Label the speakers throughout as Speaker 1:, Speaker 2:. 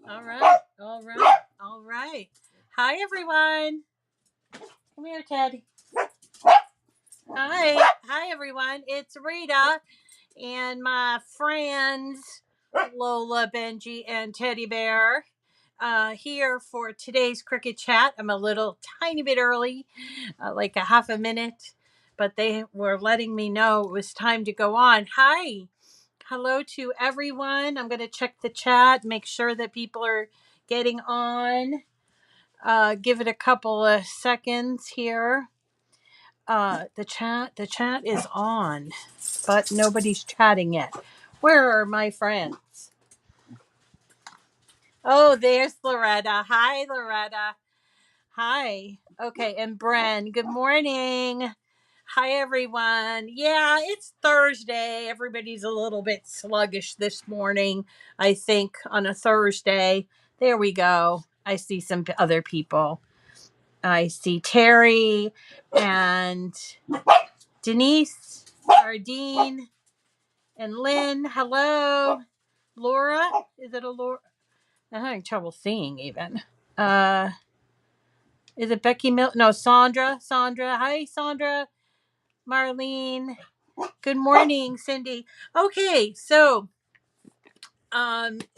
Speaker 1: All right. All right. All right. Hi, everyone. Come here, Teddy. Hi. Hi, everyone. It's Rita and my friends Lola, Benji, and Teddy Bear here for today's Cricut Chat. I'm a little tiny bit early, like a half a minute, but they were letting me know it was time to go on. Hi. Hello to everyone. I'm going to check the chat, make sure that people are getting on. Give it a couple of seconds here. The chat is on, but nobody's chatting yet. Where are my friends? Oh, there's Loretta. Hi, Loretta. Hi. Okay, and Bren. Good morning. Hi, everyone. Yeah, it's Thursday. Everybody's a little bit sluggish this morning, I think, on a Thursday. There we go. I see some other people. I see Terry and Denise, Ardeen, and Lynn. Hello. Laura. Is it a Laura? I'm having trouble seeing even. Is it Becky No, Sandra. Sandra. Hi, Sandra. Marlene. Good morning, Cindy. Okay, so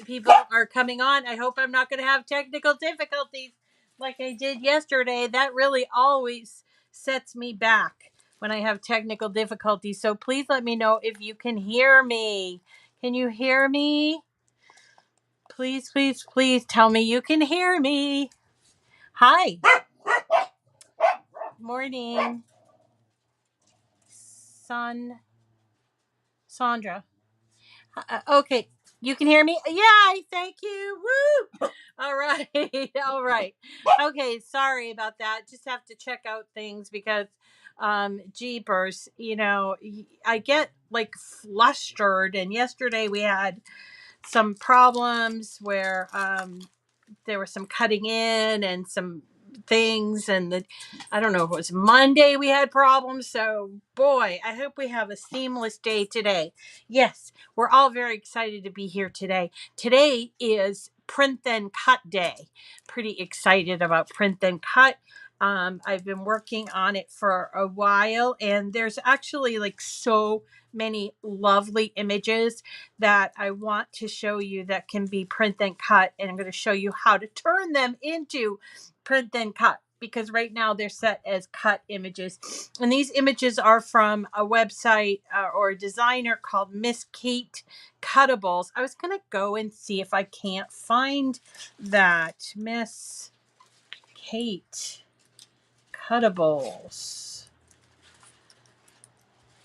Speaker 1: people are coming on. I hope I'm not going to have technical difficulties like I did yesterday. That really always sets me back when I have technical difficulties. So please let me know if you can hear me. Can you hear me? Please, please, please tell me you can hear me. Hi. Morning. Sandra. Okay. You can hear me? Yay! Thank you. Woo! All right. All right. Okay. Sorry about that. Just have to check out things because, jeepers, I get like flustered. And yesterday we had some problems where, there was some cutting in and some things, and I don't know if it was Monday we had problems. So boy, I hope we have a seamless day today. Yes, we're all very excited to be here today. Today is Print Then Cut Day. Pretty excited about Print Then Cut. I've been working on it for a while, and there's actually like so many lovely images that I want to show you that can be print then cut, and I'm going to show you how to turn them into print then cut, because right now they're set as cut images, and these images are from a website or a designer called Miss Kate Cuttables. I was going to go and see if I can't find that. Miss Kate Cuttables.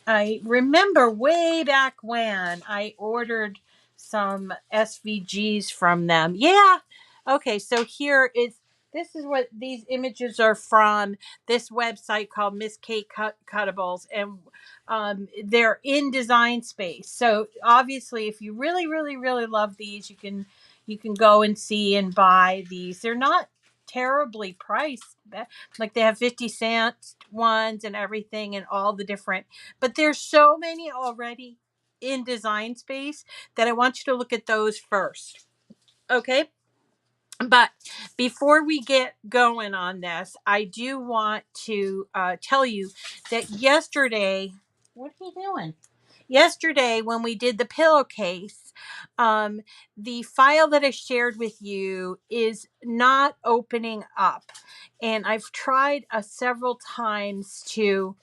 Speaker 1: I remember way back when I ordered some SVGs from them. Yeah. Okay. So this is what these images are from, this website called Miss Kate Cuttables, and they're in Design Space. So obviously, if you really, really, really love these, you can go and see and buy these. They're not terribly priced. Like they have 50-cent ones and everything, and all the different, but there's so many already in Design Space that I want you to look at those first. Okay. But before we get going on this, I do want to tell you that yesterday, what are you doing? Yesterday, when we did the pillowcase, the file that I shared with you is not opening up. And I've tried several times to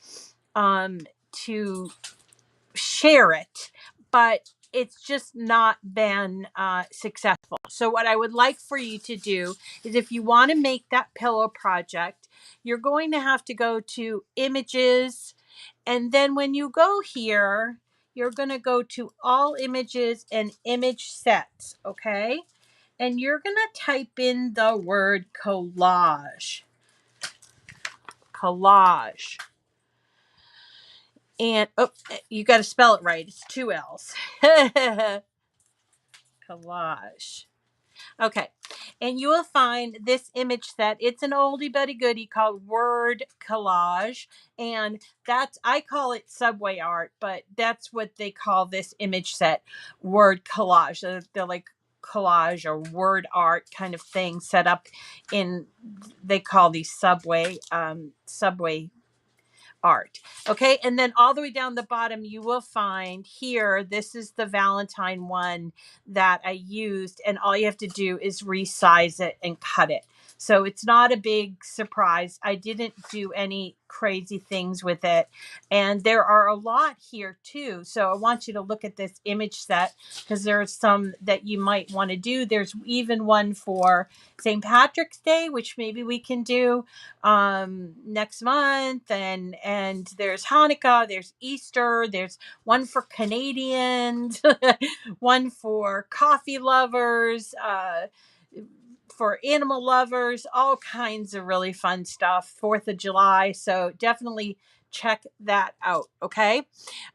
Speaker 1: share it, but it's just not been successful. So what I would like for you to do is, if you want to make that pillow project, you're going to have to go to images, and then when you go here, you're going to go to all images and image sets. Okay, and you're going to type in the word collage. And you got to spell it right. It's 2 L's. Collage. Okay. And you will find this image set. It's an oldie but a goodie called Word Collage. And I call it subway art, but that's what they call this image set, Word Collage. They're like collage or word art kind of thing set up in, they call these subway art. Okay. And then all the way down the bottom, you will find here, this is the Valentine one that I used, and all you have to do is resize it and cut it. So it's not a big surprise. I didn't do any crazy things with it. And there are a lot here too. So I want you to look at this image set because there are some that you might want to do. There's even one for St. Patrick's Day, which maybe we can do next month. And there's Hanukkah, there's Easter, there's one for Canadians, one for coffee lovers, for animal lovers, all kinds of really fun stuff. 4th of July. So definitely check that out. Okay.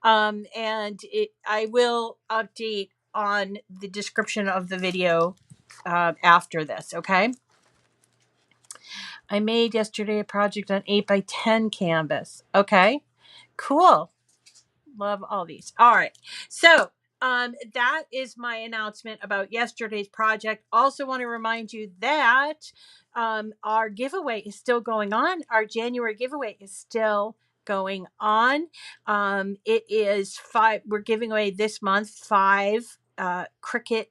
Speaker 1: And I will update on the description of the video after this. Okay. I made yesterday a project on 8x10 canvas. Okay, cool. Love all these. All right. So that is my announcement about yesterday's project. Also want to remind you that our giveaway is still going on. Our January giveaway is still going on. It is 5. We're giving away this month 5 Cricut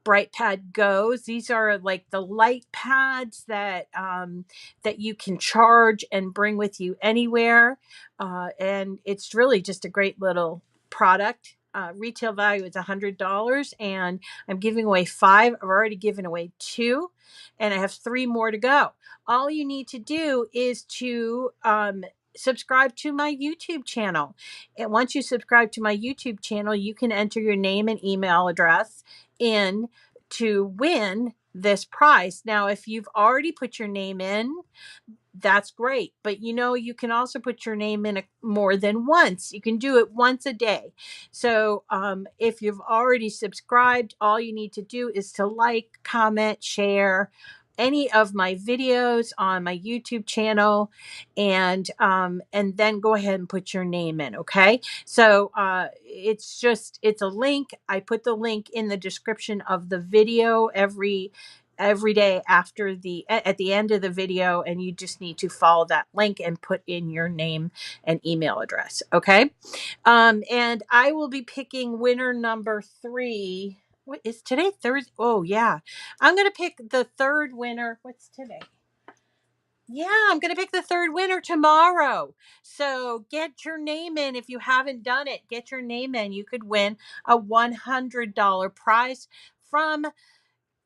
Speaker 1: BrightPad Goes. These are like the light pads that that you can charge and bring with you anywhere. And it's really just a great little product. Retail value is $100, and I'm giving away 5. I've already given away 2, and I have 3 more to go. All you need to do is to subscribe to my YouTube channel. And once you subscribe to my YouTube channel, you can enter your name and email address in to win this prize. Now, if you've already put your name in, that's great. But you can also put your name in more than once. You can do it once a day. So if you've already subscribed, all you need to do is to like, comment, share any of my videos on my YouTube channel, and then go ahead and put your name in. Okay. So it's a link. I put the link in the description of the video every day after at the end of the video, and you just need to follow that link and put in your name and email address. Okay. And I will be picking winner number 3. What is today? Thursday? Oh yeah. I'm going to pick the 3rd winner. What's today? Yeah, I'm going to pick the 3rd winner tomorrow. So get your name in. If you haven't done it, get your name in. You could win a $100 prize from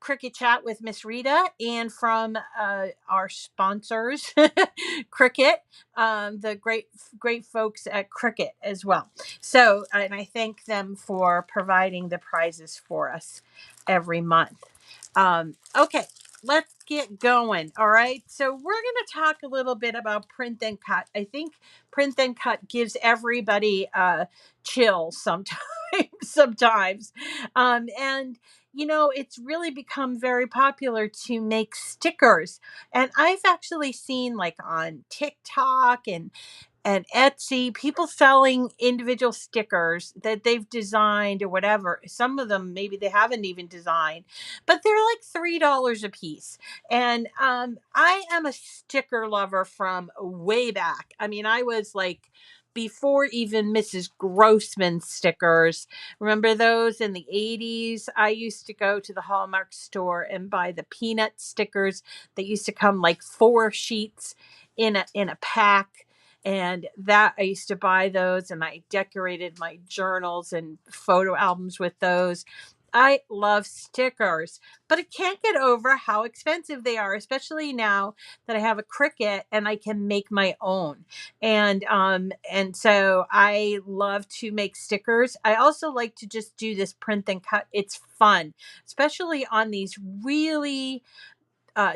Speaker 1: Cricut Chat with Miss Rita, and from our sponsors, Cricut, the great folks at Cricut as well. So, and I thank them for providing the prizes for us every month. Okay, let's get going. All right. So we're going to talk a little bit about print and cut. I think print and cut gives everybody chills sometimes. And it's really become very popular to make stickers. And I've actually seen, like, on TikTok and Etsy, people selling individual stickers that they've designed or whatever. Some of them maybe they haven't even designed, but they're like $3 a piece. And I am a sticker lover from way back. I mean, I was like before even Mrs. Grossman stickers. Remember those in the 80s? I used to go to the Hallmark store and buy the peanut stickers that used to come like 4 sheets in a pack. And that I used to buy those, and I decorated my journals and photo albums with those. I love stickers, but I can't get over how expensive they are, especially now that I have a Cricut and I can make my own. And so I love to make stickers. I also like to just do this print and cut. It's fun, especially on these really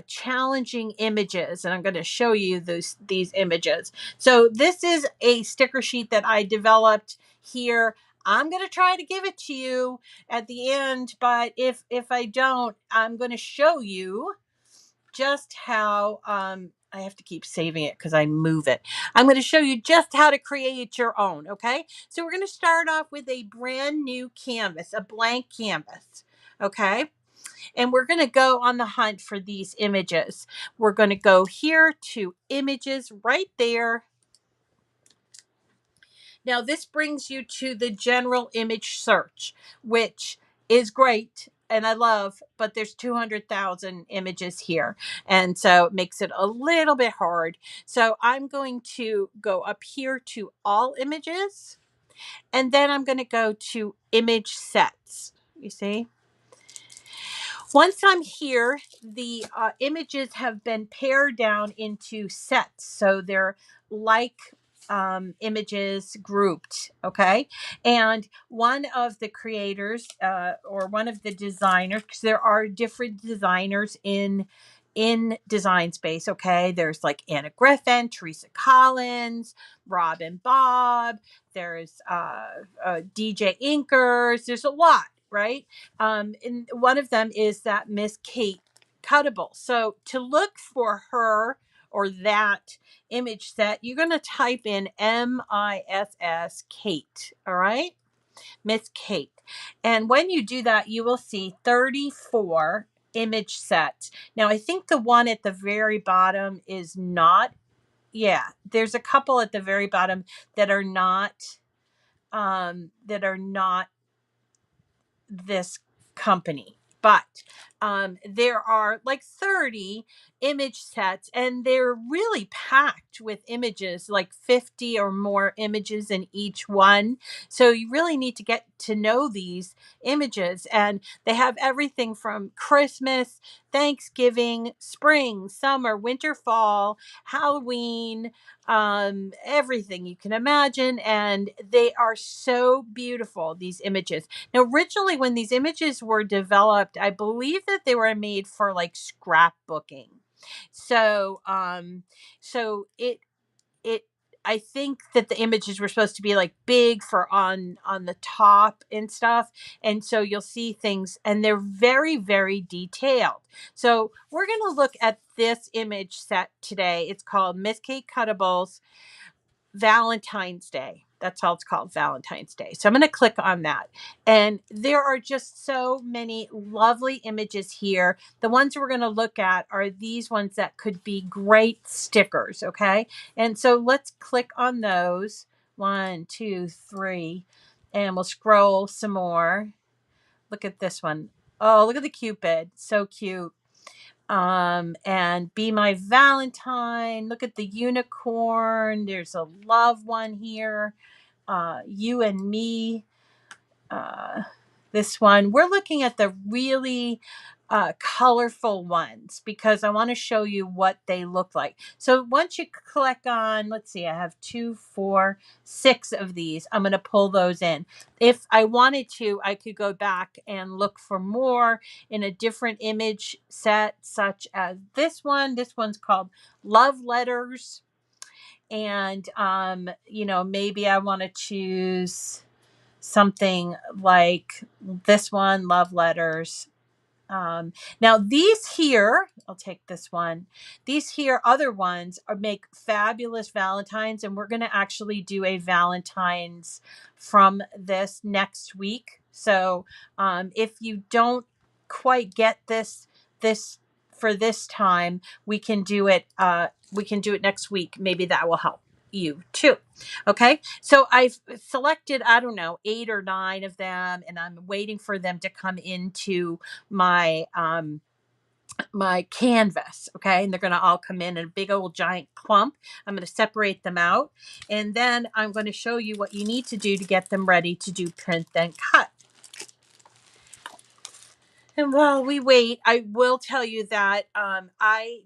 Speaker 1: challenging images, and I'm going to show you these images. So this is a sticker sheet that I developed here. I'm going to try to give it to you at the end, but if I don't, I'm going to show you just how I have to keep saving it because I move it. I'm going to show you just how to create your own. Okay, so we're going to start off with a brand new canvas, a blank canvas. Okay. And we're going to go on the hunt for these images. We're going to go here to images right there. Now this brings you to the general image search, which is great and I love, but there's 200,000 images here. And so it makes it a little bit hard. So I'm going to go up here to all images, and then I'm going to go to image sets. You see? Once I'm here, the images have been pared down into sets. So they're like images grouped. Okay. And one of the creators or one of the designers, because there are different designers in Design Space. Okay. There's like Anna Griffin, Teresa Collins, Rob and Bob. There's DJ Inkers. There's a lot, right? And one of them is that Miss Kate Cuttable. So to look for her or that image set, you're going to type in MISS Kate. All right. Miss Kate. And when you do that, you will see 34 image sets. Now, I think the one at the very bottom is not. Yeah, there's a couple at the very bottom that are not this company, but there are like 30 image sets, and they're really packed with images, like 50 or more images in each one. So you really need to get to know these images, and they have everything from Christmas, Thanksgiving, spring, summer, winter, fall, Halloween, everything you can imagine. And they are so beautiful, these images. Now, originally, when these images were developed, I believe that they were made for like scrapbooking. So, it I think that the images were supposed to be like big for on the top and stuff. And so you'll see things, and they're very, very detailed. So we're going to look at this image set today. It's called Miss Kate Cuttable's Valentine's Day. That's all it's called, Valentine's Day. So I'm going to click on that. And there are just so many lovely images here. The ones we're going to look at are these ones that could be great stickers. Okay. And so let's click on those. 1, 2, 3. And we'll scroll some more. Look at this one. Oh, look at the Cupid. So cute. And Be My Valentine. Look at the unicorn. There's a love one here. You and Me. This one. We're looking at the really colorful ones because I want to show you what they look like. So once you click on, let's see, I have 2, 4, 6 of these. I'm going to pull those in. If I wanted to, I could go back and look for more in a different image set, such as this one. This one's called Love Letters. And, maybe I want to choose something like this one, Love Letters. Now these here, I'll take this one. These here, other ones make fabulous Valentines, and we're going to actually do a Valentine's from this next week. So if you don't quite get this for this time, we can do it. We can do it next week. Maybe that will help you too. Okay. So I've selected, I don't know, 8 or 9 of them, and I'm waiting for them to come into my, my canvas. Okay. And they're going to all come in a big old giant clump. I'm going to separate them out, and then I'm going to show you what you need to do to get them ready to do print then cut. And while we wait, I will tell you that I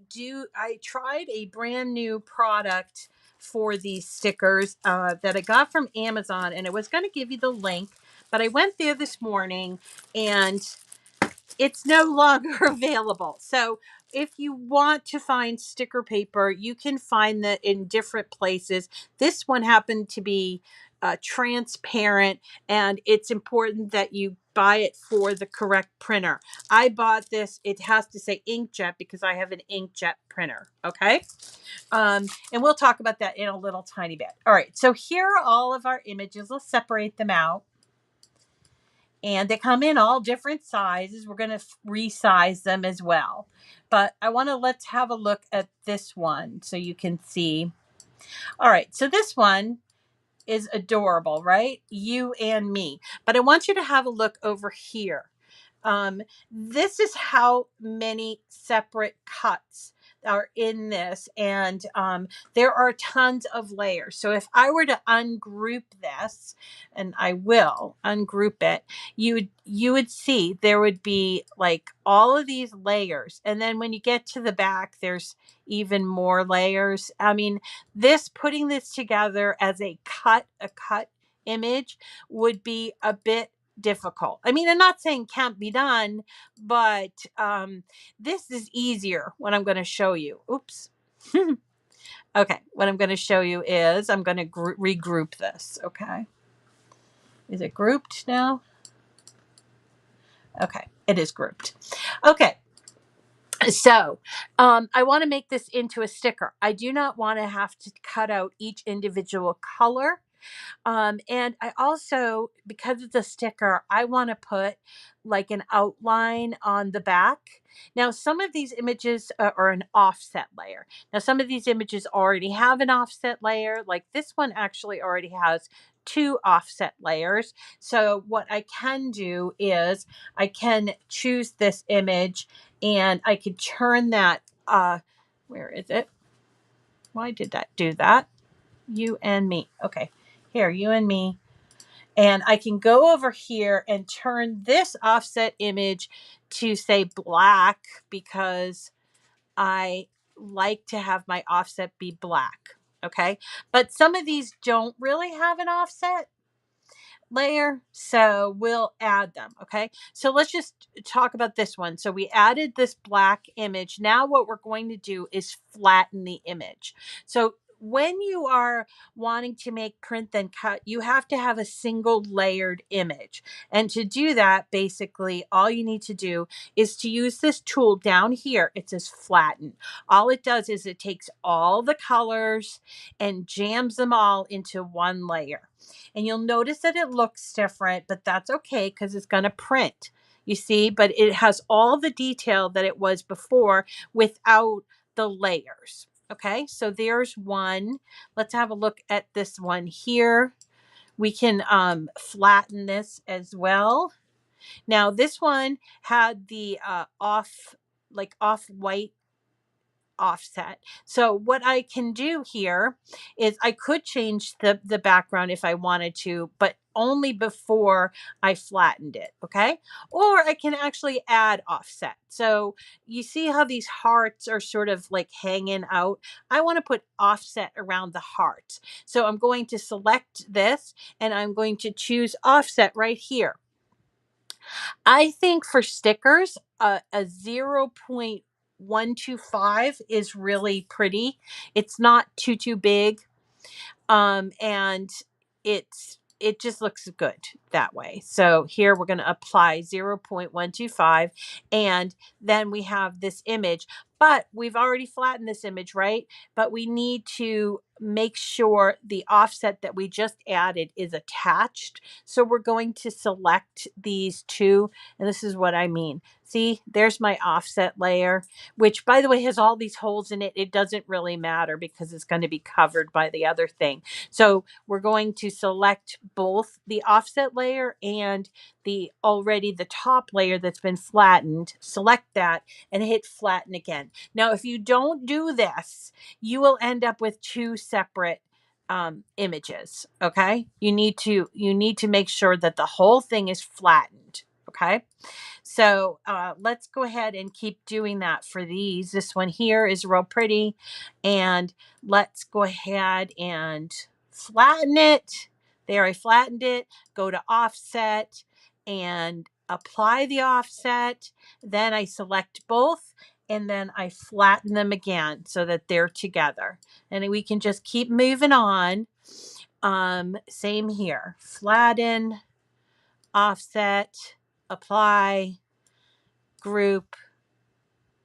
Speaker 1: tried a brand new product for these stickers that I got from Amazon, and I was going to give you the link, but I went there this morning and it's no longer available. So if you want to find sticker paper, you can find that in different places. This one happened to be transparent, and it's important that you buy it for the correct printer. I bought this. It has to say inkjet because I have an inkjet printer. Okay. And we'll talk about that in a little tiny bit. All right. So here are all of our images. Let's separate them out. And they come in all different sizes. We're going to resize them as well. But let's have a look at this one so you can see. All right, so this one is adorable, right? You and me. But I want you to have a look over here. This is how many separate cuts are in this, and there are tons of layers. So if I were to ungroup this, and I will ungroup it, you would see there would be like all of these layers, and then when you get to the back, there's even more layers. I mean, putting this together as a cut image would be a bit difficult. I mean, I'm not saying can't be done, but this is easier when I'm going to show you. Oops. Okay, what I'm going to show you is I'm going to regroup this. Okay. Is it grouped now? Okay, it is grouped. Okay. So I want to make this into a sticker. I do not want to have to cut out each individual color. And I also, because it's a sticker, I want to put like an outline on the back. Now, some of these images are an offset layer. Now, some of these images already have an offset layer. Like this one actually already has 2 offset layers. So what I can do is I can choose this image and I could turn that, where is it? Why did that do that? You and me. Okay. Here, you and me. And I can go over here and turn this offset image to say black because I like to have my offset be black. Okay. But some of these don't really have an offset layer, so we'll add them. Okay, so let's just talk about this one. So we added this black image. Now what we're going to do is flatten the image. So when you are wanting to make print then cut, you have to have a single layered image, and to do that, basically all you need to do is to use this tool down here. It says flatten. All it does is it takes all the colors and jams them all into one layer. And you'll notice that it looks different, but that's okay because it's going to print, you see, but it has all the detail that it was before without the layers. Okay, so there's one. Let's have a look at this one here. We can flatten this as well. Now this one had the off-white offset. So what I can do here is I could change the background if I wanted to, but only before I flattened it. Okay. Or I can actually add offset. So you see how these hearts are sort of like hanging out. I want to put offset around the hearts. So I'm going to select this and I'm going to choose offset right here. I think for stickers, a 0.125 is really pretty. It's not too big, and it just looks good that way. So here we're going to apply 0.125, and then we have this image. But we've already flattened this image, right? But we need to make sure the offset that we just added is attached. So we're going to select these two, and this is what I mean. See, there's my offset layer, which by the way has all these holes in it. It doesn't really matter because it's going to be covered by the other thing. So we're going to select both the offset layer and the top layer that's been flattened. Select that and hit flatten again. Now, if you don't do this, you will end up with 2 separate images. Okay, you need to make sure that the whole thing is flattened. Okay, so let's go ahead and keep doing that for these. This one here is real pretty, and let's go ahead and flatten it. There, I flattened it. Go to offset and apply the offset. Then I select both and then I flatten them again so that they're together. And we can just keep moving on. Same here. Flatten, offset, apply, group,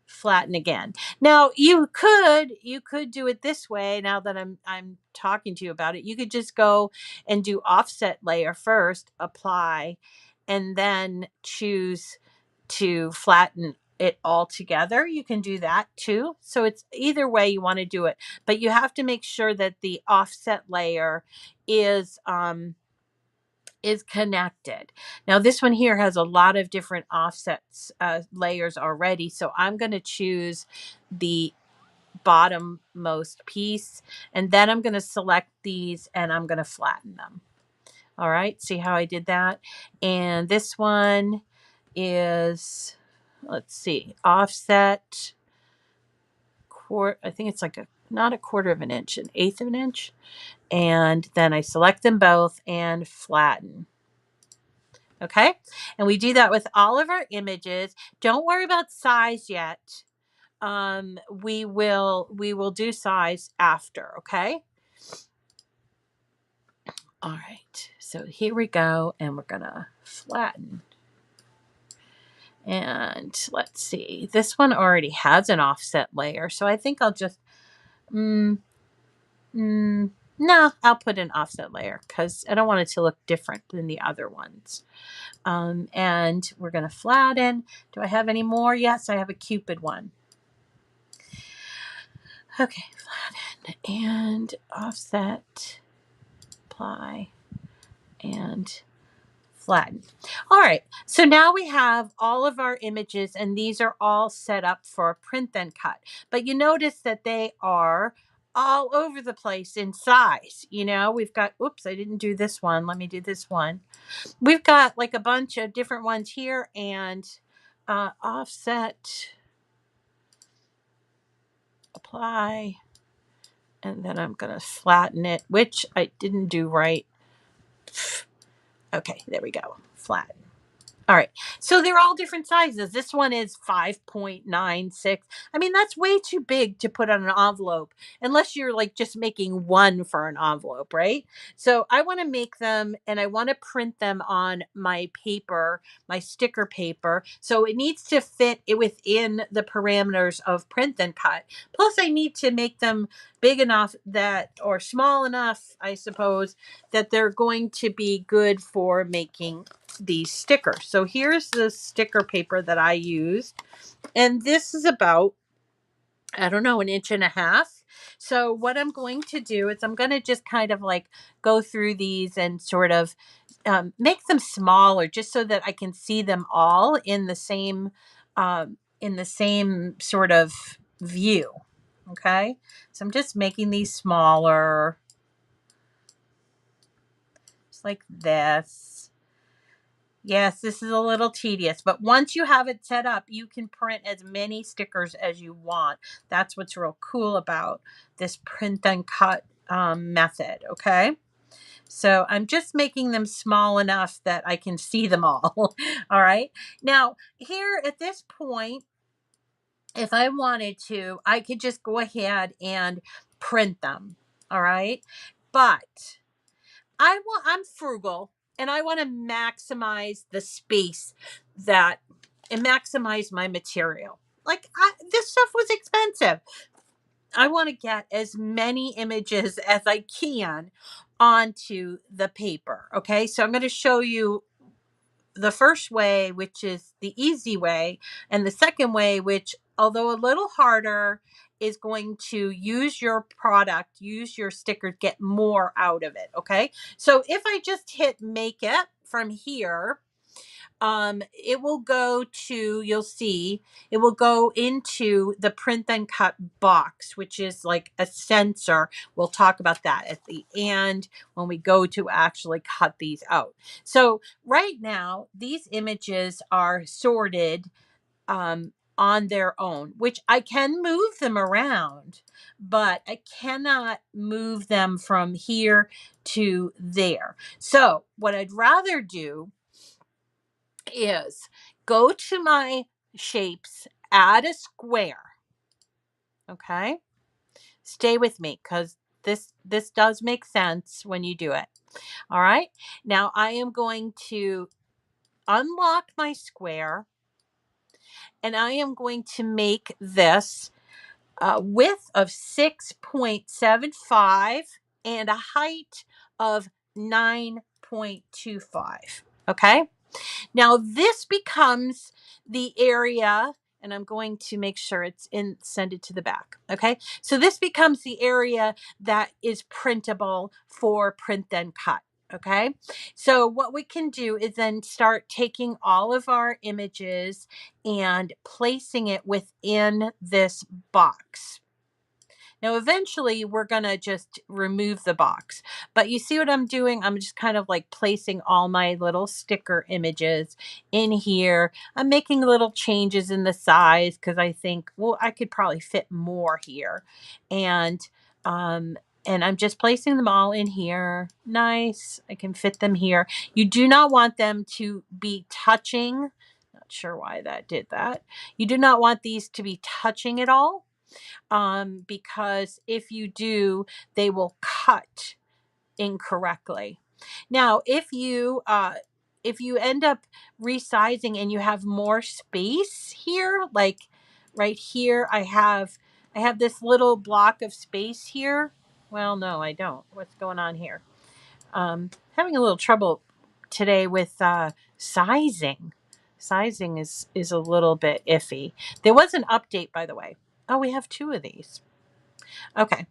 Speaker 1: flatten again. Now you could do it this way. Now that I'm talking to you about it, you could just go and do offset layer first, apply, and then choose to flatten it all together. You can do that too. So it's either way you want to do it, but you have to make sure that the offset layer is connected. Now this one here has a lot of different offsets layers already, so I'm going to choose the bottommost piece, and then I'm going to select these and I'm going to flatten them. All right, see how I did that? And this one is, let's see, offset I think it's like not a quarter of an inch, an eighth of an inch. And then I select them both and flatten. Okay, and we do that with all of our images. Don't worry about size yet. We will do size after. Okay. All right, so here we go, and we're gonna flatten. And let's see, this one already has an offset layer, so I think I'll just no, I'll put an offset layer because I don't want it to look different than the other ones. And we're going to flatten. Do I have any more? Yes, I have a Cupid one. Okay, flatten and offset, apply, and flatten. All right, so now we have all of our images, and these are all set up for print then cut. But you notice that they are all over the place in size. You know, we've got, oops, I didn't do this one. Let me do this one. We've got like a bunch of different ones here, and offset, apply, and then I'm going to flatten it, which I didn't do right. Okay, there we go. Flatten. All right, so they're all different sizes. This one is 5.96. I mean, that's way too big to put on an envelope, unless you're like just making one for an envelope, right? So I want to make them, and I want to print them on my paper, my sticker paper. So it needs to fit within the parameters of print then cut. Plus, I need to make them big enough that, or small enough, I suppose, that they're going to be good for making these stickers. So here's the sticker paper that I used, and this is about, I don't know, 1.5 inches. So what I'm going to do is I'm going to just kind of like go through these and sort of make them smaller, just so that I can see them all in the same sort of view. Okay, so I'm just making these smaller, just like this. Yes, this is a little tedious, but once you have it set up, you can print as many stickers as you want. That's what's real cool about this print and cut method, okay? So I'm just making them small enough that I can see them all, all right? Now, here at this point, if I wanted to, I could just go ahead and print them, all right? But I'm frugal, and I want to maximize the space and maximize my material. Like this stuff was expensive. I want to get as many images as I can onto the paper. Okay, so I'm going to show you the first way, which is the easy way, and the second way, which, although a little harder, is going to use your product, use your sticker, get more out of it. Okay, so if I just hit make it from here, it will go to, you'll see, it will go into the print then cut box, which is like a sensor. We'll talk about that at the end when we go to actually cut these out. So right now, these images are sorted on their own, which I can move them around, but I cannot move them from here to there. So what I'd rather do is go to my shapes, add a square. Okay, stay with me because this does make sense when you do it. All right, now I am going to unlock my square, and I am going to make this width of 6.75 and a height of 9.25. Okay, Now this becomes the area, and I'm going to make sure it's in, send it to the back. Okay. So this becomes the area that is printable for print then cut. Okay. So what we can do is then start taking all of our images and placing it within this box. Now, eventually we're going to just remove the box, but you see what I'm doing? I'm just kind of like placing all my little sticker images in here. I'm making little changes in the size because I think, well, I could probably fit more here. Um, and I'm just placing them all in here. Nice. I can fit them here. You do not want them to be touching. Not sure why that did that. You do not want these to be touching at all. Because if you do, they will cut incorrectly. Now, if you end up resizing and you have more space here, like right here, I have this little block of space here. Well, no, I don't. What's going on here? Having a little trouble today with sizing. Sizing is a little bit iffy. There was an update, by the way. Oh, we have two of these. Okay.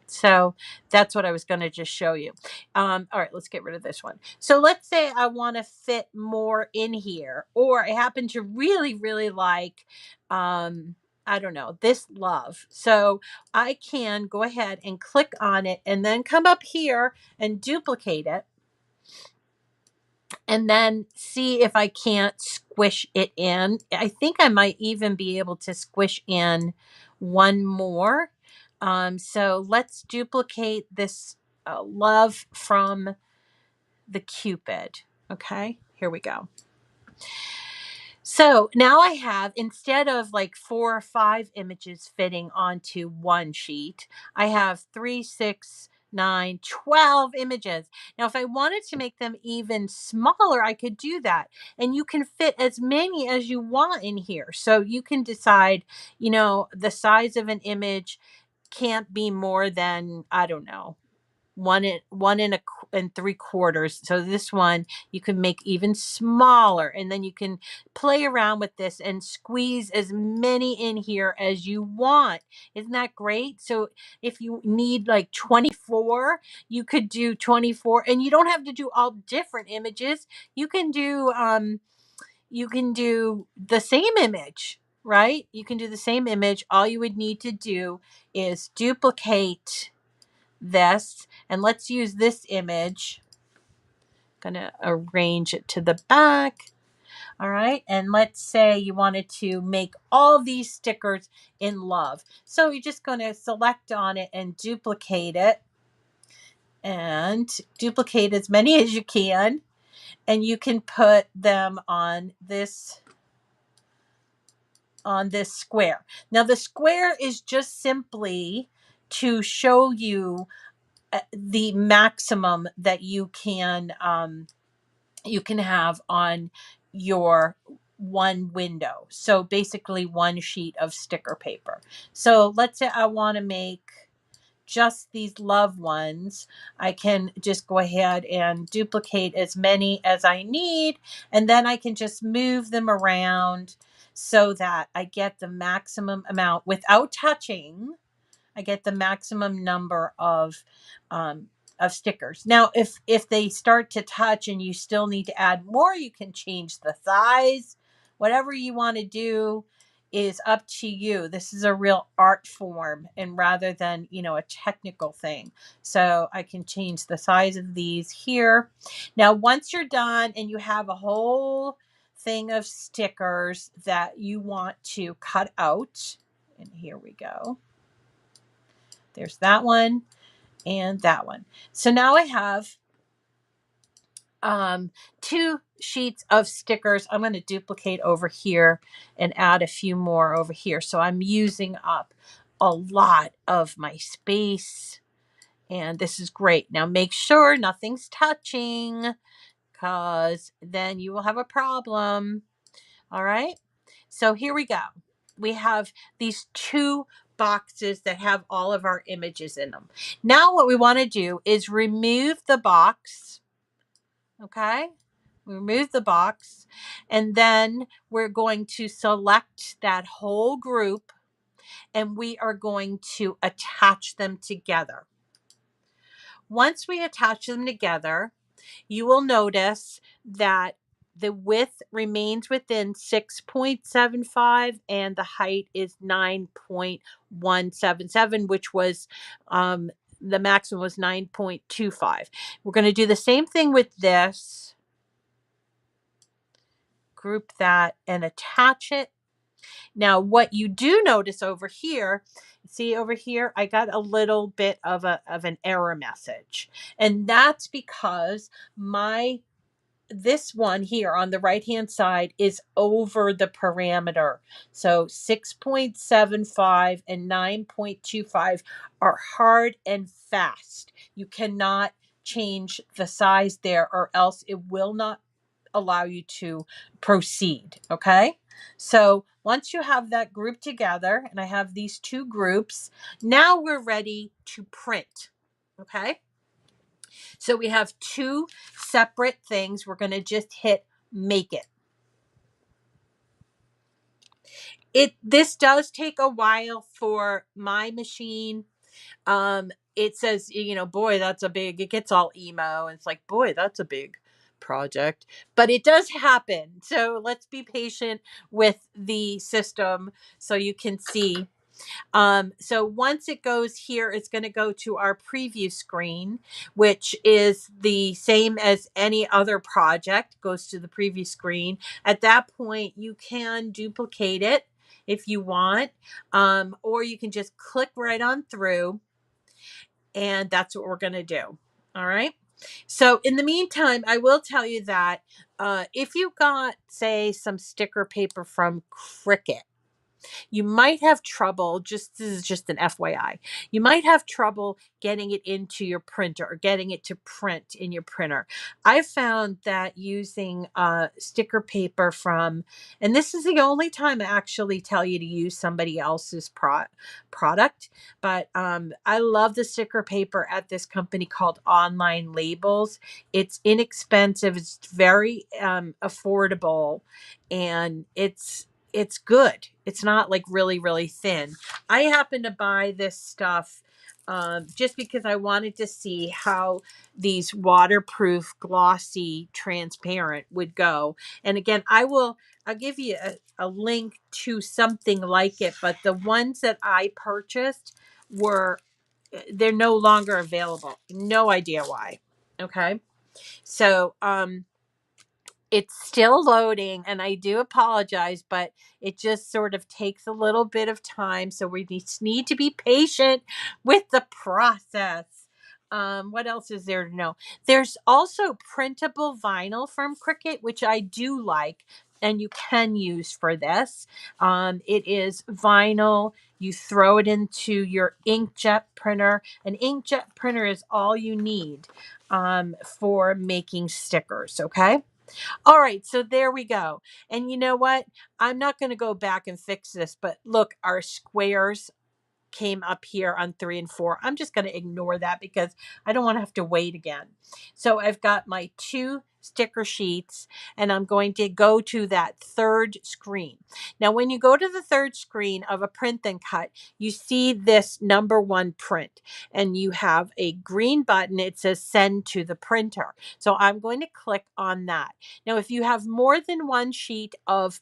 Speaker 1: So that's what I was going to just show you. All right, let's get rid of this one. So let's say I want to fit more in here, or I happen to really, really like, I don't know, this love. So I can go ahead and click on it and then come up here and duplicate it. And then see if I can't squish it in. I think I might even be able to squish in one more. So let's duplicate this love from the Cupid. Okay, here we go. So now I have, instead of like 4 or 5 images fitting onto one sheet, I have 3, 6, 9, 12 images. Now, if I wanted to make them even smaller, I could do that. And you can fit as many as you want in here. So you can decide, the size of an image can't be more than, I don't know, 1 and 3/4. So this one you can make even smaller, and then you can play around with this and squeeze as many in here as you want. Isn't that great? So if you need like 24, you could do 24, and you don't have to do all different images. You can do the same image, right? You can do the same image. All you would need to do is duplicate this, and let's use this image. Gonna arrange it to the back. All right, and let's say you wanted to make all these stickers in love. So you're just going to select on it and duplicate it, and duplicate as many as you can, and you can put them on this square. Now the square is just simply to show you the maximum that you can have on your one window. So basically one sheet of sticker paper. So let's say I want to make just these love ones. I can just go ahead and duplicate as many as I need, and then I can just move them around so that I get the maximum amount without touching. I get the maximum number of stickers. Now, if they start to touch and you still need to add more, you can change the size. Whatever you want to do is up to you. This is a real art form, and rather than, a technical thing. So I can change the size of these here. Now, once you're done and you have a whole thing of stickers that you want to cut out, and here we go. There's that one and that one. So now I have 2 sheets of stickers. I'm going to duplicate over here and add a few more over here. So I'm using up a lot of my space, and this is great. Now make sure nothing's touching, because then you will have a problem. All right. So here we go. We have these 2 boxes that have all of our images in them. Now what we want to do is remove the box. Okay. remove the box, and then we're going to select that whole group and we are going to attach them together. Once we attach them together, you will notice that the width remains within 6.75 and the height is 9.177, which was the maximum was 9.25. We're going to do the same thing with this. Group that and attach it. Now, what you do notice over here, see over here, I got a little bit of an error message. And that's because this one here on the right hand side is over the parameter. So 6.75 and 9.25 are hard and fast. You cannot change the size there or else it will not allow you to proceed. Okay. So once you have that group together, and I have these two groups, now we're ready to print. Okay. So we have two separate things. We're going to just hit make it. This does take a while for my machine. It says, boy, that's a big, it gets all emo. And it's like, boy, that's a big project, but it does happen. So let's be patient with the system so you can see. So once it goes here, it's going to go to our preview screen, which is the same as any other project, goes to the preview screen. At that point, you can duplicate it if you want, or you can just click right on through, and that's what we're going to do. All right. So in the meantime, I will tell you that if you got, say, some sticker paper from Cricut, you might have trouble, this is just an FYI, you might have trouble getting it into your printer or getting it to print in your printer. I've found that using sticker paper from, and this is the only time I actually tell you to use somebody else's product, but I love the sticker paper at this company called Online Labels. It's inexpensive, it's very affordable, and it's good. It's not like really, really thin. I happen to buy this stuff just because I wanted to see how these waterproof, glossy, transparent would go. And again, I'll give you a link to something like it, but the ones that I purchased they're no longer available. No idea why. Okay. So, it's still loading, and I do apologize, but it just sort of takes a little bit of time. So we need to be patient with the process. What else is there to know? There's also printable vinyl from Cricut, which I do like, and you can use for this. It is vinyl. You throw it into your inkjet printer. An inkjet printer is all you need for making stickers. Okay. All right, so there we go. And you know what? I'm not going to go back and fix this, but look, our squares came up here on 3 and 4. I'm just going to ignore that because I don't want to have to wait again. So I've got my two sticker sheets, and I'm going to go to that third screen. Now, when you go to the third screen of a print and cut, you see this number 1 print, and you have a green button. It says send to the printer. So I'm going to click on that. Now, if you have more than one sheet of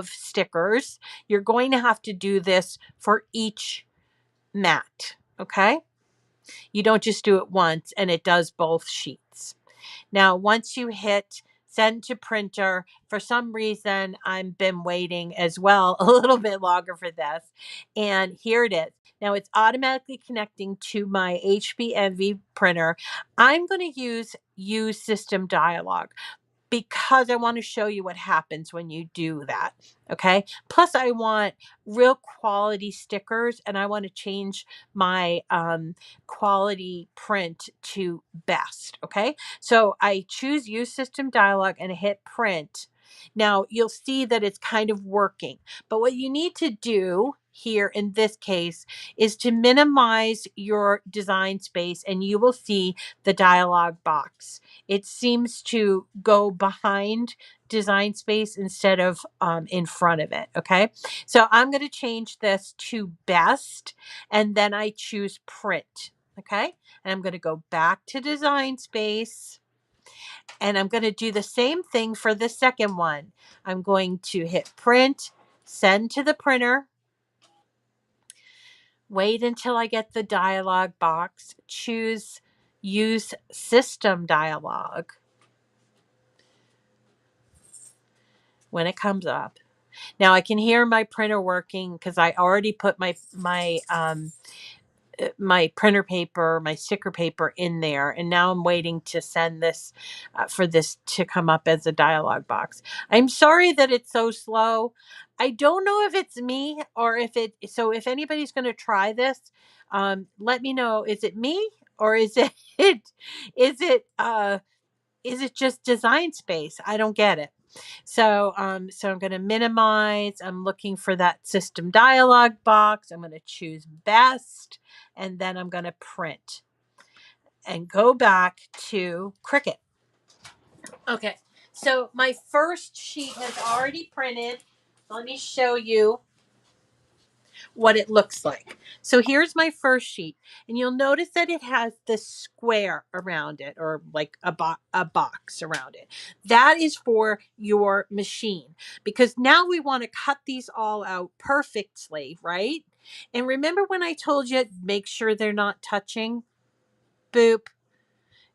Speaker 1: stickers, you're going to have to do this for each mat. Okay. You don't just do it once and it does both sheets. Now, once you hit send to printer, for some reason, I've been waiting as well a little bit longer for this. And here it is. Now it's automatically connecting to my HP Envy printer. I'm going to use system dialog, because I want to show you what happens when you do that. Okay. Plus I want real quality stickers, and I want to change my quality print to best. Okay. So I choose use system dialog and hit print. Now you'll see that it's kind of working, but what you need to do here in this case is to minimize your design space, and you will see the dialog box. It seems to go behind design space instead of in front of it. Okay, so I'm going to change this to best, and then I choose print. Okay, and I'm going to go back to design space, and I'm going to do the same thing for the second one. I'm going to hit print, send to the printer, wait until I get the dialog box, choose use system dialog when it comes up. Now I can hear my printer working because I already put my printer paper, my sticker paper in there. And now I'm waiting to send this for this to come up as a dialog box. I'm sorry that it's so slow. I don't know if it's me or so if anybody's going to try this, let me know. Is it me or is it, is it, is it just design space? I don't get it. So I'm going to minimize. I'm looking for that system dialog box. I'm going to choose best, and then I'm going to print and go back to Cricut. Okay. So my first sheet has already printed. Let me show you what it looks like. So here's my first sheet, and you'll notice that it has this square around it, or like a box around it. That is for your machine, because now we want to cut these all out perfectly, right? And remember when I told you, make sure they're not touching? Boop.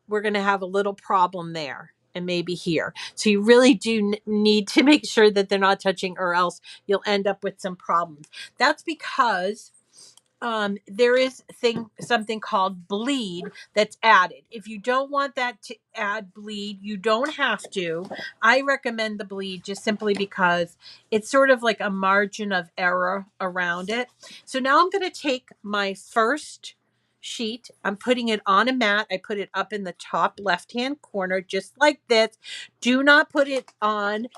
Speaker 1: We're going to have a little problem there. And maybe here. So you really do need to make sure that they're not touching, or else you'll end up with some problems. That's because there is something called bleed that's added. If you don't want that to add bleed, you don't have to. I recommend the bleed just simply because it's sort of like a margin of error around it. So now I'm going to take my first sheet. I'm putting it on a mat. I put it up in the top left-hand corner, just like this. Do not put it on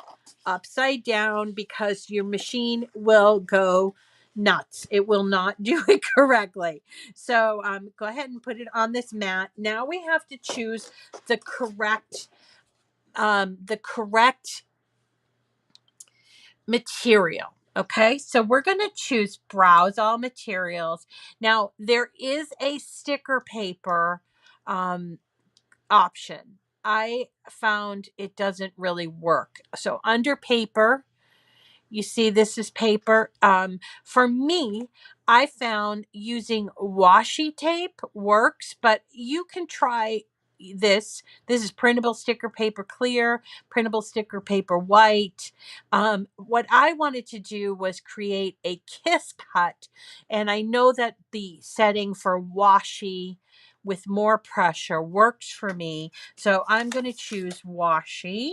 Speaker 1: upside down because your machine will go nuts. It will not do it correctly. So go ahead and put it on this mat. Now we have to choose the correct material. Okay, so we're going to choose browse all materials. Now there is a sticker paper option. I found it doesn't really work. So under paper, you see this is paper. For me, I found using washi tape works, but you can try this. This is printable sticker paper clear, printable sticker paper white. What I wanted to do was create a kiss cut, and I know that the setting for washi with more pressure works for me. So I'm going to choose washi.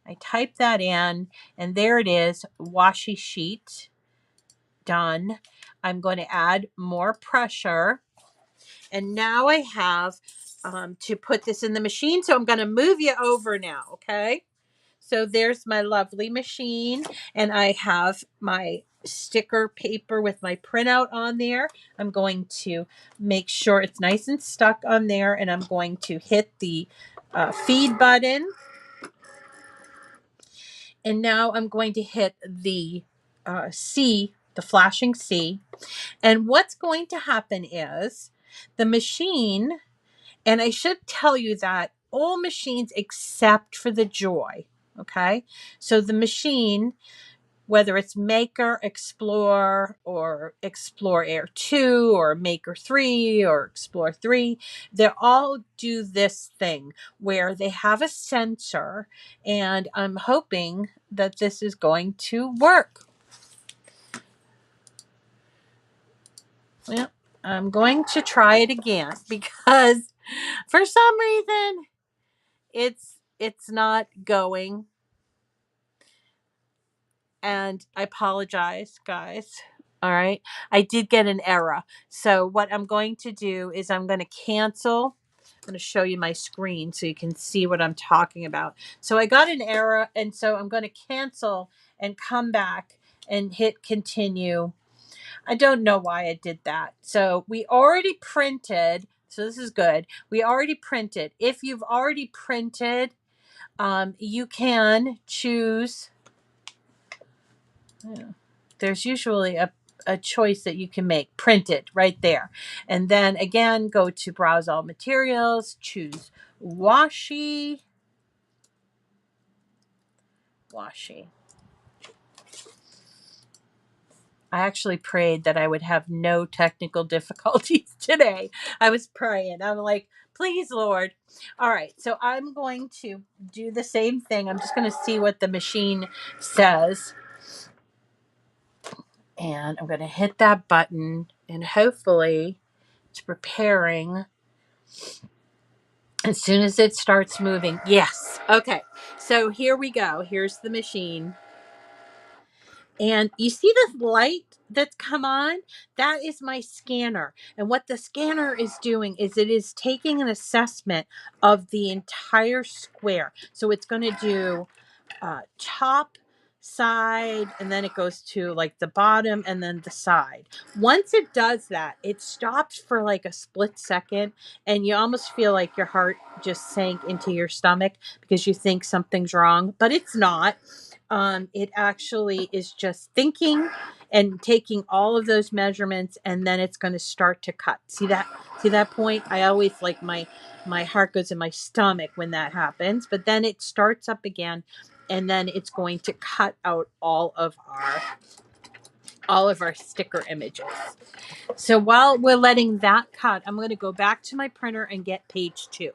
Speaker 1: I type that in, and there it is, washi sheet, done. I'm going to add more pressure, and now I have to put this in the machine, so I'm going to move you over now, okay? So there's my lovely machine, and I have my sticker paper with my printout on there. I'm going to make sure it's nice and stuck on there, and I'm going to hit the feed button. And now I'm going to hit the C, the flashing C. And what's going to happen is the machine, and I should tell you that all machines except for the Joy, okay? So the machine, whether it's Maker, Explore, or Explore Air 2, or Maker 3, or Explore 3, they all do this thing where they have a sensor, and I'm hoping that this is going to work. Well, I'm going to try it again because for some reason it's not going. And I apologize, guys. All right. I did get an error. So what I'm going to do is I'm going to cancel going to show you my screen so you can see what I'm talking about. So I got an error, and so I'm going to cancel and come back and hit continue. I don't know why I did that. So we already printed. So this is good. We already printed. If you've already printed, you can choose. There's usually a choice that you can make. Print it right there. And then again, go to browse all materials, choose washi. I actually prayed that I would have no technical difficulties today. I was praying. I'm like, please, Lord. All right. So I'm going to do the same thing. I'm just going to see what the machine says. And I'm going to hit that button, and hopefully it's preparing. As soon as it starts moving. Yes. Okay. So here we go. Here's the machine. And you see the light that's come on? That is my scanner. And what the scanner is doing is it is taking an assessment of the entire square. So it's going to do top, side, and then it goes to like the bottom and then the side. Once it does that, it stops for like a split second, and you almost feel like your heart just sank into your stomach because you think something's wrong, but it's not. It actually is just thinking and taking all of those measurements, and then it's going to start to cut. See that point? I always like my heart goes in my stomach when that happens, but then it starts up again, and then it's going to cut out all of our sticker images. So while we're letting that cut, I'm going to go back to my printer and get page 2.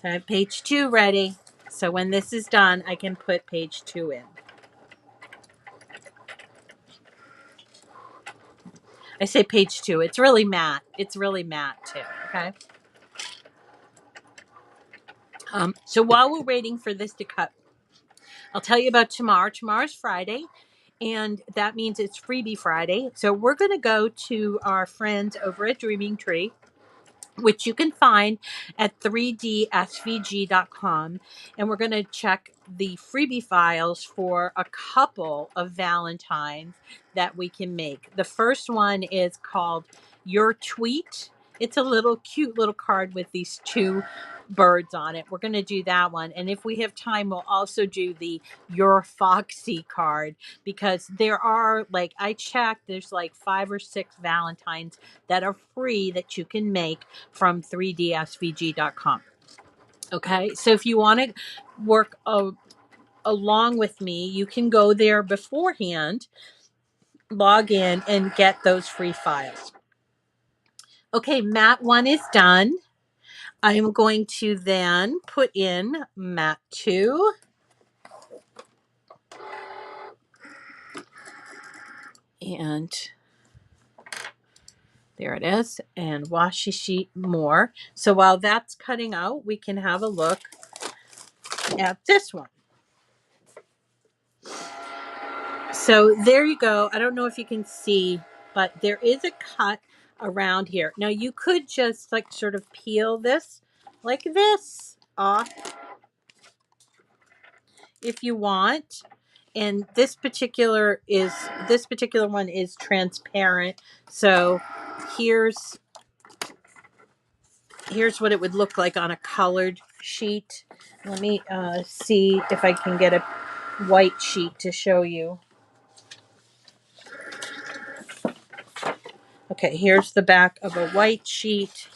Speaker 1: I have page 2 ready. So when this is done, I can put page 2 in. I say page 2. It's really matte. It's really matte too. Okay. So while we're waiting for this to cut, I'll tell you about tomorrow. Tomorrow's Friday, and that means it's Freebie Friday. So we're going to go to our friends over at Dreaming Tree, which you can find at 3dsvg.com. And we're going to check the freebie files for a couple of Valentines that we can make. The first one is called Your Tweet. It's a little cute little card with these 2 birds on it. We're going to do that one. And if we have time, we'll also do the Your Foxy card, because there are, like, I checked, there's like 5 or 6 Valentines that are free that you can make from 3dsvg.com. Okay, so if you want to work along with me, you can go there beforehand, log in, and get those free files. Okay, mat 1 is done. I'm going to then put in mat 2. And there it is. And washi sheet more. So while that's cutting out, we can have a look at this one. So there you go. I don't know if you can see, but there is a cut around here. Now you could just like sort of peel this like this off if you want. And this particular one is transparent. So here's what it would look like on a colored sheet. Let me see if I can get a white sheet to show you. Okay, here's the back of a white sheet.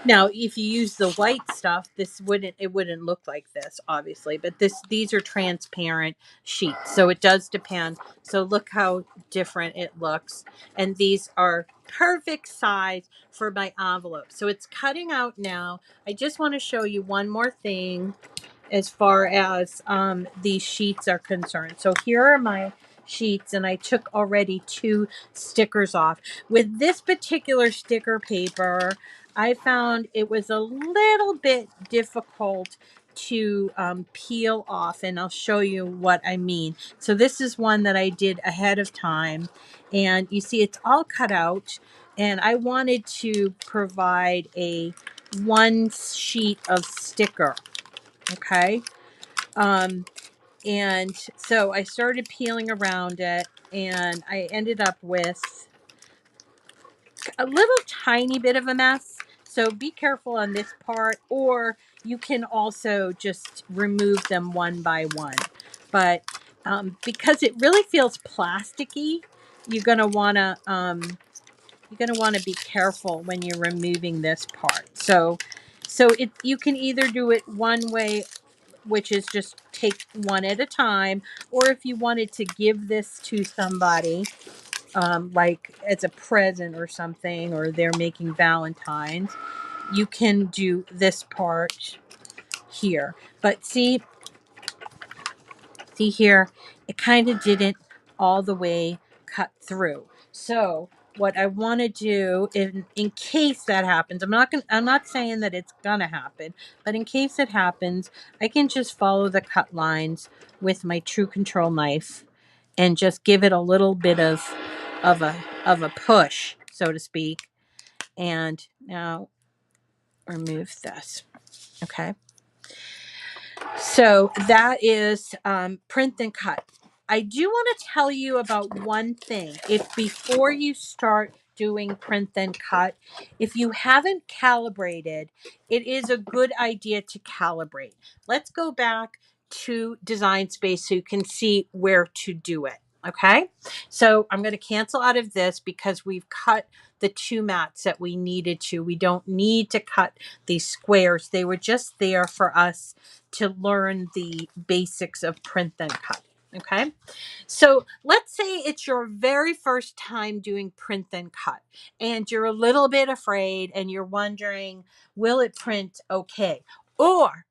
Speaker 1: Now, if you use the white stuff, it wouldn't look like this, obviously. But these are transparent sheets, so it does depend. So look how different it looks, and these are perfect size for my envelope. So it's cutting out now. I just want to show you one more thing as far as these sheets are concerned. So here are my sheets, and I took already 2 stickers off. With this particular sticker paper, I found it was a little bit difficult to peel off, and I'll show you what I mean. So this is one that I did ahead of time, and you see it's all cut out, and I wanted to provide a 1 sheet of sticker. Okay. And so I started peeling around it, and I ended up with a little tiny bit of a mess. So be careful on this part, or you can also just remove them one by one. But because it really feels plasticky, you're gonna wanna be careful when you're removing this part. So you can either do it one way, which is just take one at a time, or if you wanted to give this to somebody, like as a present or something, or they're making Valentines, you can do this part here. But see here, it kind of didn't all the way cut through. So what I want to do, in case that happens, I'm not saying that it's gonna happen, but in case it happens, I can just follow the cut lines with my True Control knife and just give it a little bit of a push, so to speak. And now remove this. Okay. So that is print and cut. I do want to tell you about one thing. If before you start doing print and cut, if you haven't calibrated, it is a good idea to calibrate. Let's go back to Design Space so you can see where to do it. Okay, so I'm going to cancel out of this because we've cut the 2 mats that we needed to. We don't need to cut these squares. They were just there for us to learn the basics of print and cut. Okay, so let's say it's your very first time doing print and cut, and you're a little bit afraid and you're wondering, will it print okay? Or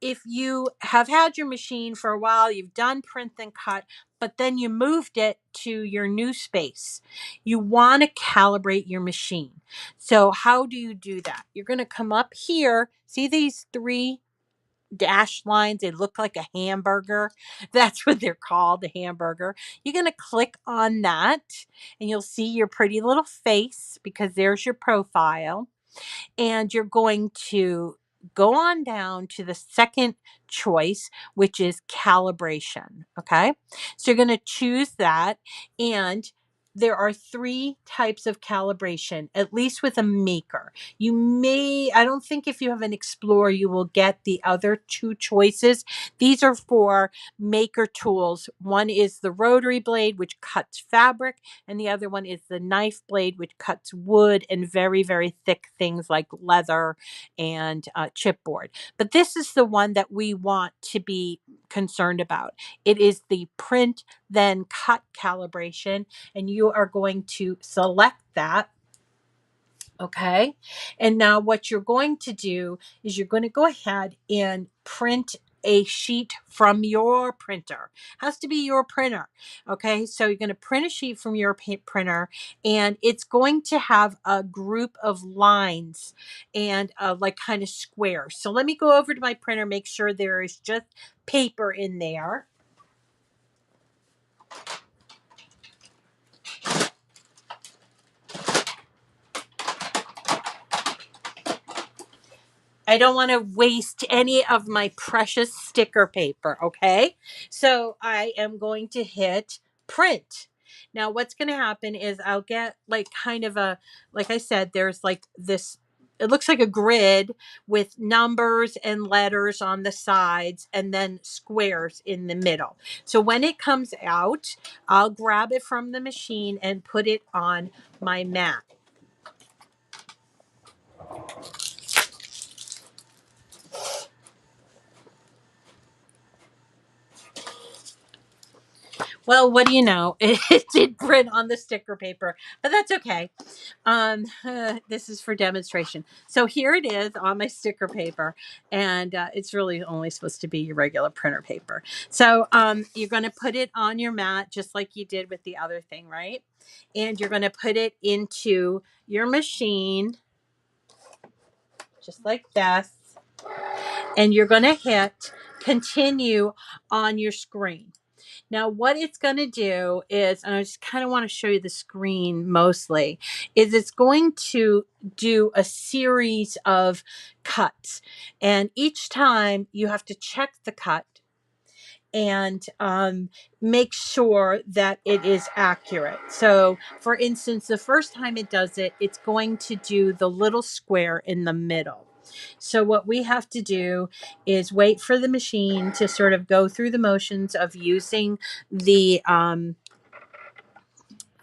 Speaker 1: if you have had your machine for a while, you've done print and cut, but then you moved it to your new space, you want to calibrate your machine. So how do you do that? You're going to come up here. See these 3 dashed lines? They look like a hamburger. That's what they're called, a hamburger. You're going to click on that, and you'll see your pretty little face because there's your profile. And you're going to go on down to the second choice, which is calibration. Okay. So you're going to choose that. And there are 3 types of calibration, at least with a maker. I don't think if you have an Explorer, you will get the other 2 choices. These are for maker tools. One is the rotary blade, which cuts fabric, and the other one is the knife blade, which cuts wood and very, very thick things like leather and chipboard. But this is the one that we want to be concerned about. It is the print then cut calibration, and you are going to select that. Okay. And now what you're going to do is you're going to go ahead and print a sheet from your printer. Has to be your printer. Okay. So you're going to print a sheet from your printer, and it's going to have a group of lines and like kind of squares. So let me go over to my printer, make sure there is just paper in there. I don't want to waste any of my precious sticker paper, okay? So I am going to hit print. Now what's going to happen is I'll get like kind of like I said, there's like this, it looks like a grid with numbers and letters on the sides and then squares in the middle. So when it comes out, I'll grab it from the machine and put it on my mat. Well, what do you know? It did print on the sticker paper, but that's okay. This is for demonstration. So here it is on my sticker paper, and it's really only supposed to be your regular printer paper. So you're going to put it on your mat just like you did with the other thing, right? And you're going to put it into your machine just like this, and you're going to hit continue on your screen. Now, what it's going to do is, and I just kind of want to show you the screen mostly, is it's going to do a series of cuts. And each time you have to check the cut and make sure that it is accurate. So, for instance, the first time it does it, it's going to do the little square in the middle. So what we have to do is wait for the machine to sort of go through the motions of using the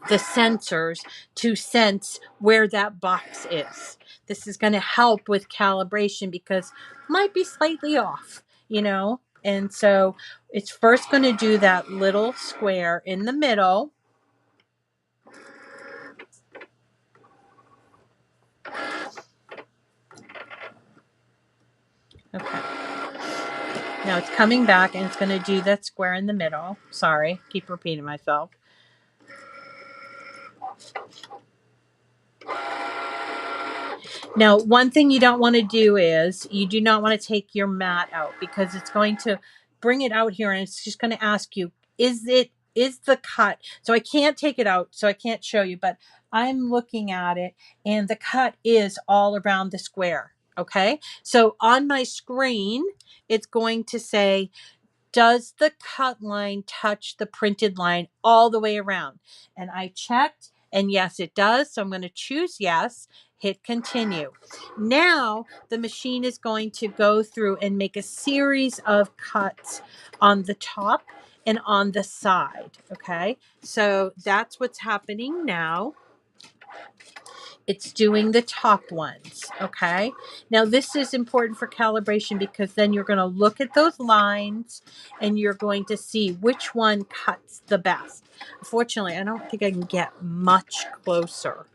Speaker 1: sensors to sense where that box is. This is going to help with calibration because it might be slightly off, you know? And so it's first going to do that little square in the middle. Okay. Now it's coming back and it's going to do that square in the middle. Sorry, keep repeating myself. Now, one thing you don't want to do is you do not want to take your mat out because it's going to bring it out here and it's just going to ask you, is the cut? So I can't take it out, so I can't show you, but I'm looking at it and the cut is all around the square. Okay. So on my screen, it's going to say, does the cut line touch the printed line all the way around? And I checked, and yes, it does. So I'm going to choose yes, hit continue. Now the machine is going to go through and make a series of cuts on the top and on the side. Okay, so that's what's happening now. It's doing the top ones, okay? Now, this is important for calibration because then you're going to look at those lines and you're going to see which one cuts the best. Unfortunately, I don't think I can get much closer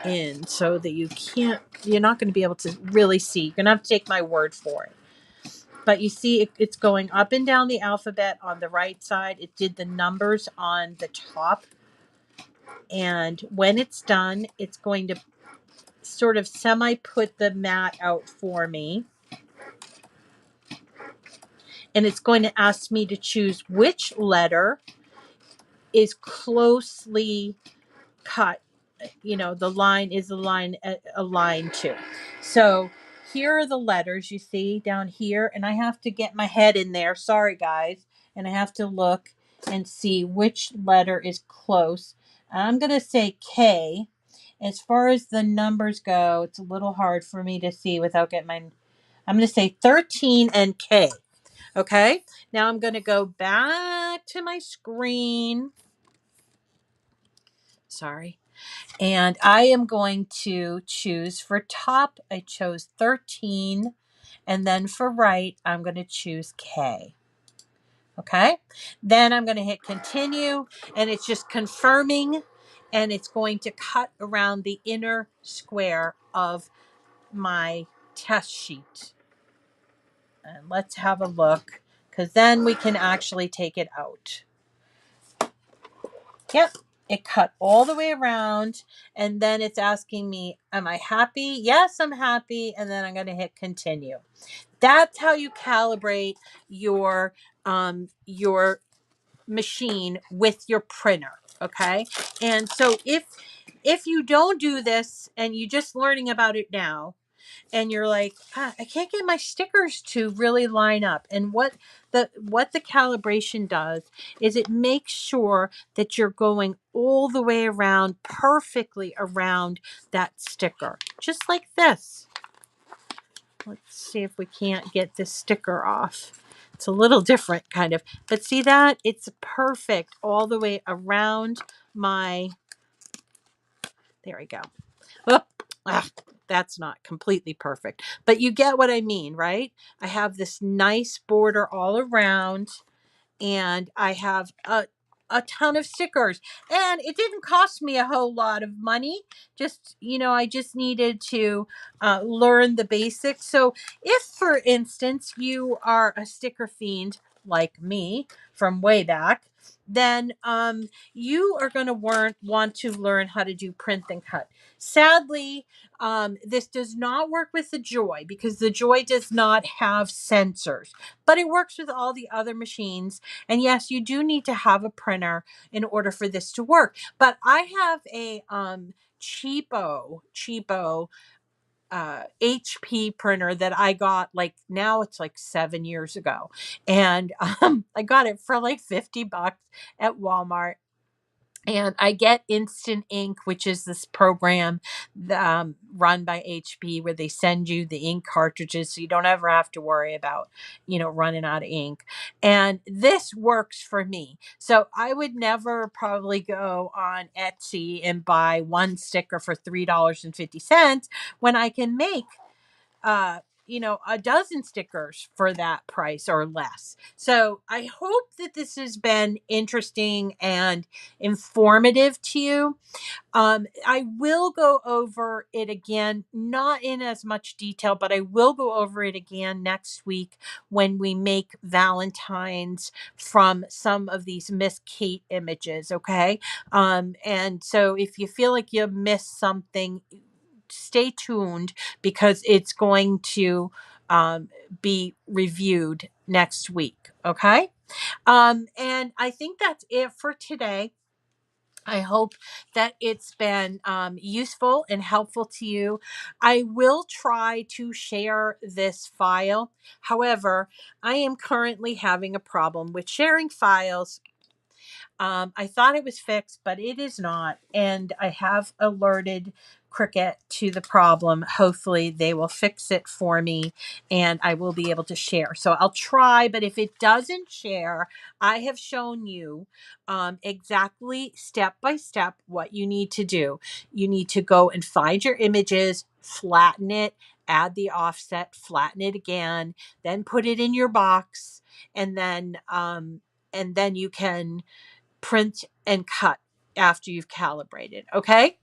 Speaker 1: in so that you're not going to be able to really see. You're going to have to take my word for it. But you see, it's going up and down the alphabet on the right side. It did the numbers on the top. And when it's done, it's going to sort of semi put the mat out for me. And it's going to ask me to choose which letter is closely cut. You know, the line is a line to. So here are the letters you see down here. And I have to get my head in there. Sorry, guys. And I have to look and see which letter is close. I'm going to say K. As far as the numbers go, it's a little hard for me to see without getting my... I'm going to say 13 and K. Okay. Now I'm going to go back to my screen. Sorry. And I am going to choose for top. I chose 13. And then for right, I'm going to choose K. Okay. Then I'm going to hit continue. And it's just confirming. And it's going to cut around the inner square of my test sheet. And let's have a look, because then we can actually take it out. Yep, it cut all the way around, and then it's asking me, am I happy? Yes, I'm happy, and then I'm going to hit continue. That's how you calibrate your machine with your printer, okay? And so if you don't do this and you're just learning about it now, and you're like, I can't get my stickers to really line up. And what the calibration does is it makes sure that you're going all the way around, perfectly around that sticker, just like this. Let's see if we can't get this sticker off. It's a little different kind of, but see that? It's perfect all the way around my, there we go. Oh, that's not completely perfect, but you get what I mean, right? I have this nice border all around, and I have a ton of stickers, and it didn't cost me a whole lot of money. Just, I just needed to learn the basics. So if, for instance, you are a sticker fiend like me from way back, then you are going to want to learn how to do print and cut. Sadly, this does not work with the Joy because the Joy does not have sensors, but it works with all the other machines. And yes, you do need to have a printer in order for this to work. But I have a cheapo HP printer that I got, like, now it's like 7 years ago. And I got it for like $50 at Walmart. And I get Instant Ink, which is this program run by HP where they send you the ink cartridges so you don't ever have to worry about, running out of ink. And this works for me. So I would never probably go on Etsy and buy one sticker for $3.50 when I can make a dozen stickers for that price or less. So I hope that this has been interesting and informative to you. I will go over it again, not in as much detail, but I will go over it again next week when we make Valentines from some of these Miss Kate images. Okay. And so if you feel like you missed something, stay tuned because it's going to be reviewed next week. Okay. And I think that's it for today. I hope that it's been useful and helpful to you. I will try to share this file. However, I am currently having a problem with sharing files. I thought it was fixed, but it is not. And I have alerted Cricut to the problem. Hopefully they will fix it for me and I will be able to share. So I'll try, but if it doesn't share, I have shown you exactly step by step what you need to do. You need to go and find your images, flatten it, add the offset, flatten it again, then put it in your box, and then you can print and cut after you've calibrated. Okay.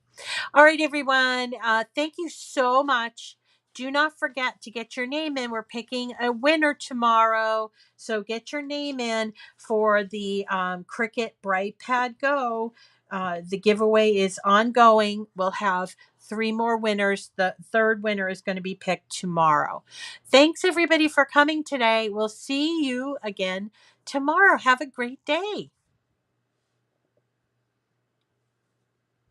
Speaker 1: All right, everyone. Thank you so much. Do not forget to get your name in. We're picking a winner tomorrow. So get your name in for the Cricut BrightPad Go. The giveaway is ongoing. We'll have 3 more winners. The third winner is going to be picked tomorrow. Thanks, everybody, for coming today. We'll see you again tomorrow. Have a great day.